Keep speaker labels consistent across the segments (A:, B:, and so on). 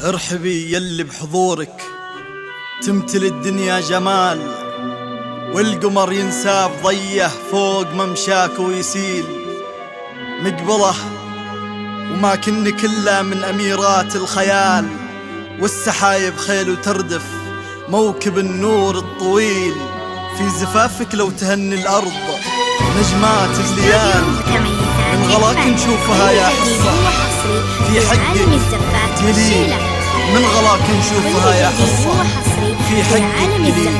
A: ارحبي يلي بحضورك تمتلي الدنيا جمال، والقمر ينساب ضيه فوق ممشاك ويسيل مقبله، وما كنك إلا من أميرات الخيال، والسحايب خيل وتردف موكب النور الطويل، في زفافك لو تهني الأرض نجمات الليال، من غلاك نشوفها يا حصة في حقك جليل، من غلاك نشوفها يا حصة في حقك جليل.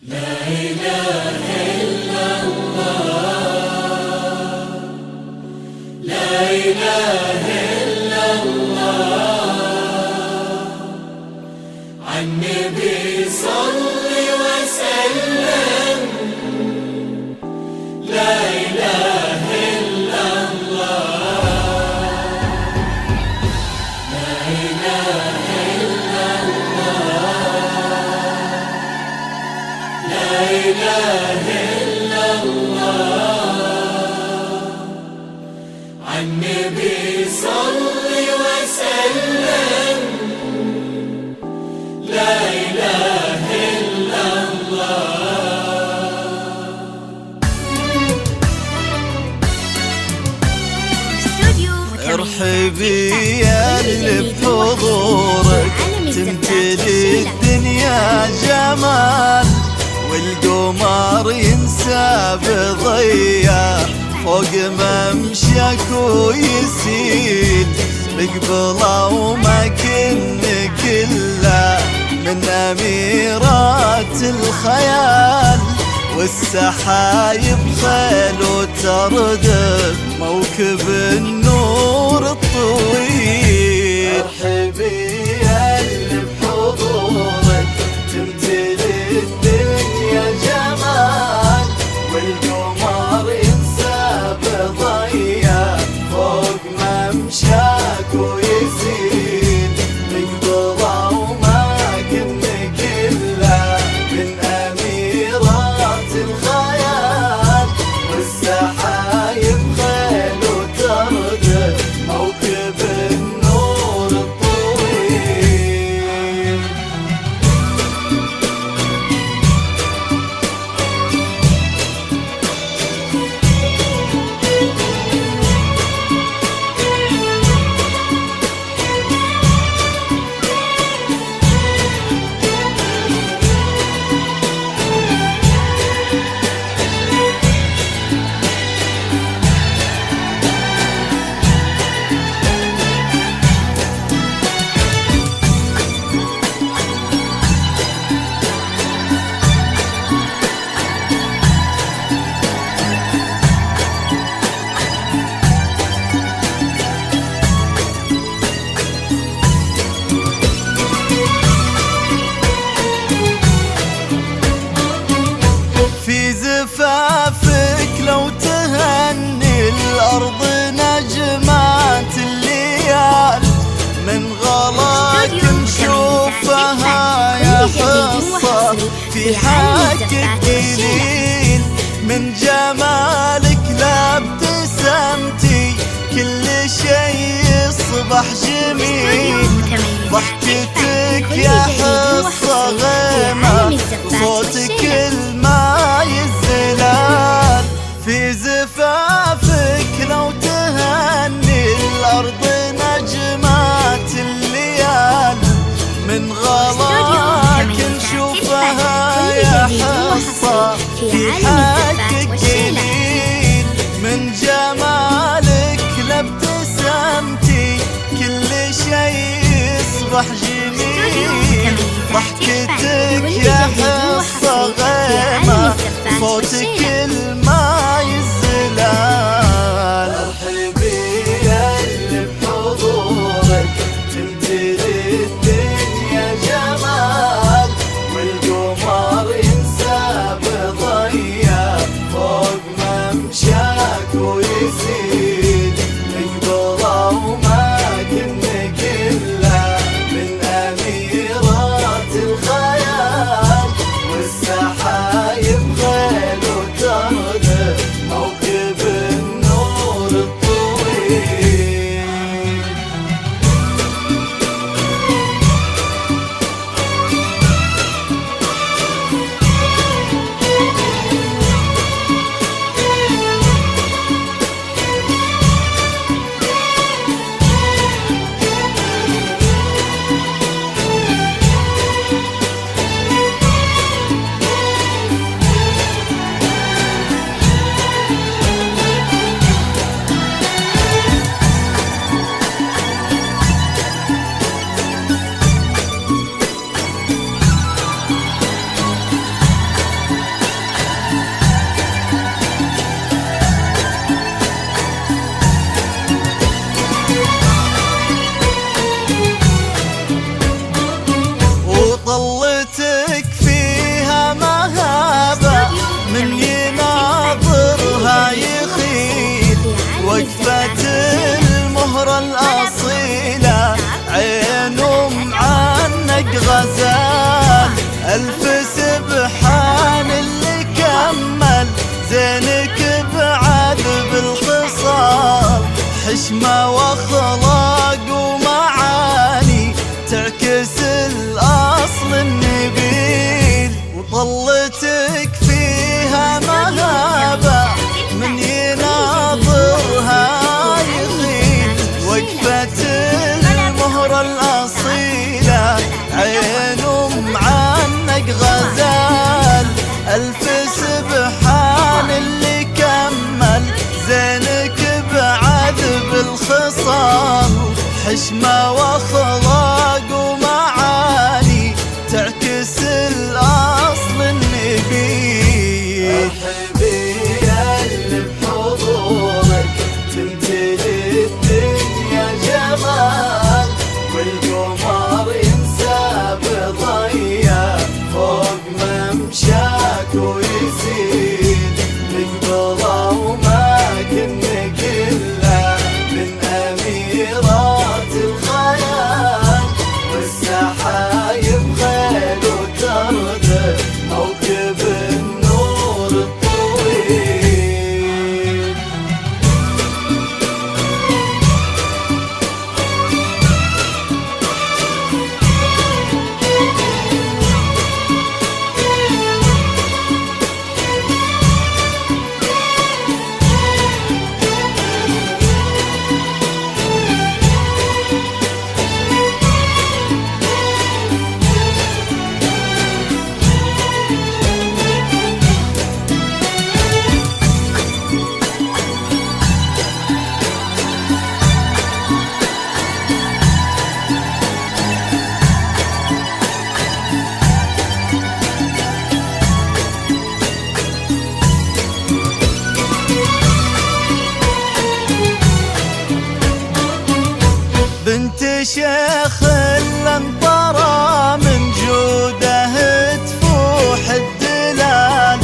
B: لا إله إلا الله، لا إله إلا الله، عالنبي صل وسلم، لا إله إلا الله، لا إله إلا الله، لا إله إلا الله، عالنبي صل وسلم، لا إله إلا الله.
A: ارحبي يا اللي بحضورك تمتلي الدنيا جمال، والقمر ينساب ضيا فوق ممشاك ويسيل مقبله، وما كنك إلا من أميرات الخيال، والسحايب خيل وتردف موكب النور الطويل. ارحبي يا اللي بحضورك تمتلي الدنيا جمال، والقمر ينساب ضيا فوق ممشاك ويزيد مقبضة، وما كنك إلا من أميرات الخيال، والسحايب خيل وتردف موكب النور الطويل. في زفافك لو تهني الأرض نجمات الليال، من غلاك نشوفها يا حصة في حقك جليل، من جمالك لابتسمتي كل شي يصبح جميل، ضحكتك يا حصة غيمة وصوتك الماي الزلال، في زفافك لو تهني الأرض نجمات الليال، من غلاك نشوفها يا حصة في حقك جليل، من جمالك لابتسمتي كل شي يصبح جميل، ضحكتك يا حصة غيمة صوتك الماي الزلال. ارحبي يا اللي بحضورك تمتلي الدنيا جمال، والقمر ينساب ضيا فوق ممشاك ويزيد مقبضة، وما كنك إلا من أميرات الخيال، والسحايب خيل حشمة واخلاق ومعاني تعكس الأصل النبيل.
B: مرحبي يا اللي بحضورك تمتلي الدنيا جمال، والقمر ينسى بضيا فوق ممشاك ويزيد نقبضه وما كنا كله من أميرات الخيال، والسحايب خيل وتردد موكب النور الطويل.
A: بنت شيخ الانطرى من جوده تفوح الدلال،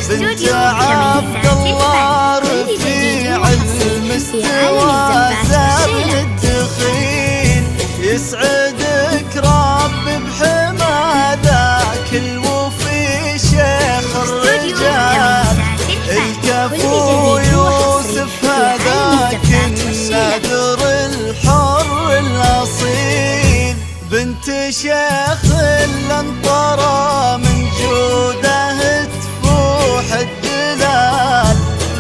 A: بنت عبد الله رفيع المستوى زابل الدخيل، يسعدك رب بحما ذاك الوفي شيخ الرجال، الكفو يوسف هذاك النادر الحر الأصيل. بنت شيخ الانطرى من جوده تفوح الدلال،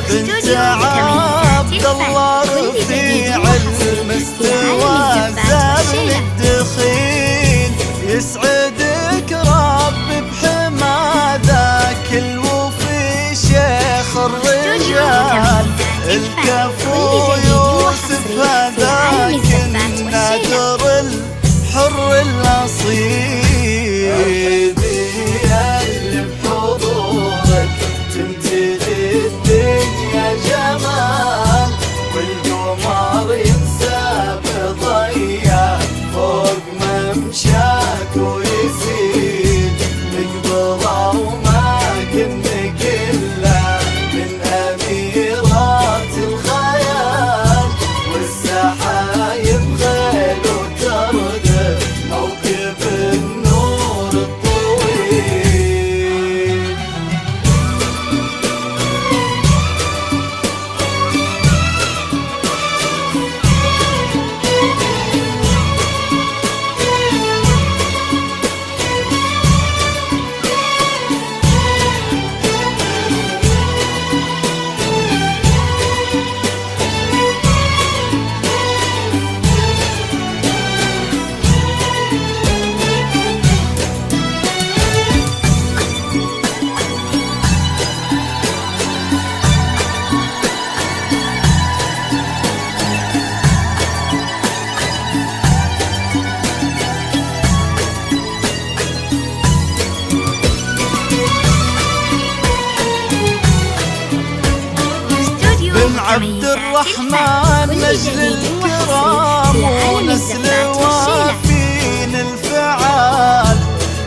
A: بنت عبد الله رفيع المستوى زابل الدخيل، يسعدك رب بحما ذاك الوفي شيخ الرجال، الكفو يوسف هذاك النادر الحر الأصيل.
B: مرحبي يا اللي بحضورك تمتلي الدنيا جمال، والقمر ينسى بضيا فوق ممشاك ويزيد نقبضه وما كنا كله من أميرات الخيال، والسحايب خيل وتردد موكب النور الطويل.
A: بن عبد الرحمن نجل الكرام ونسل وافين الفعال،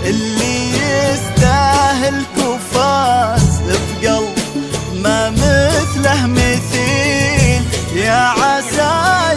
A: اللي يستاهل كفاز بقلب ما مثله مثيل، يا عسى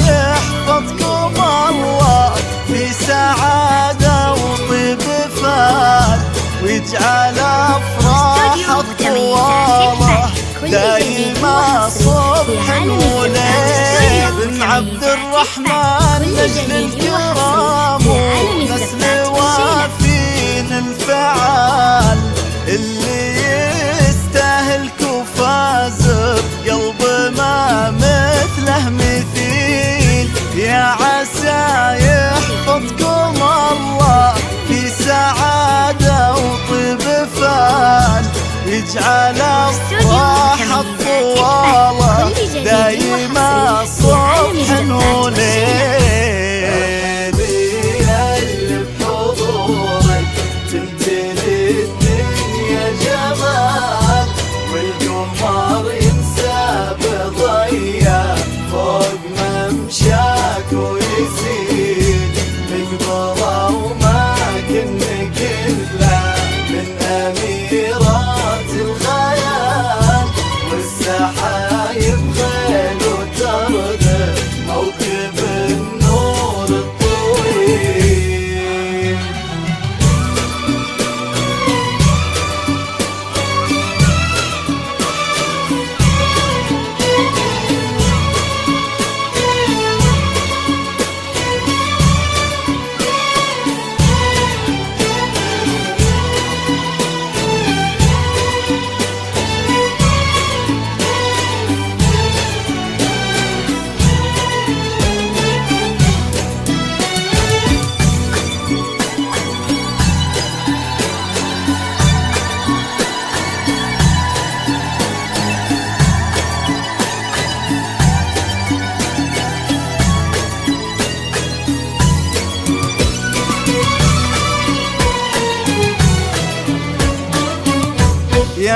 A: يحفظكم الله في سعادة وطيب فال، ويجعل أفراح طواله دايما صبح وليل. بن عبد الرحمن نجل الكرام ونسل وافين الفعال، اللي يستاهل كفاز بقلب ما مثله مثيل، يا عسى يحفظكم الله في سعادة وطيب فال، يجعل الصاحب طواله دايما صبح وليل.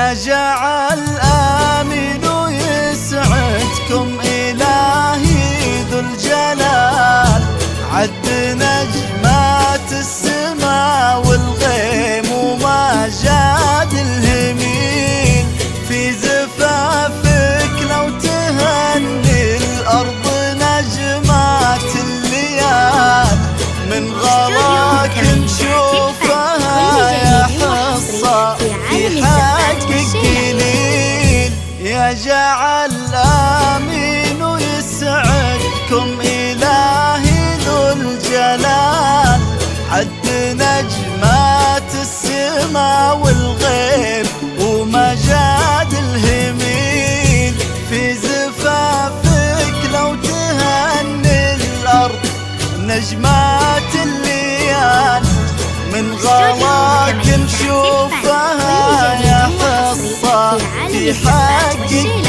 A: يا جعل آمين ويسعدكم إلهي ذو الجلال، عد نجمات السما والغيم وما جاد الهميل، في زفافك لو تهني الأرض نجمات الليال، من غلاك نشوفها يا حصة في حقك قليل. يا جعل آمين ويسعدكم إلهي ذو الجلال، عد نجمات السما والغيب وما جاد الهميل، في زفافك لو تهني الأرض نجمات الليال، من غلاك نشوفها يا حصة في حقك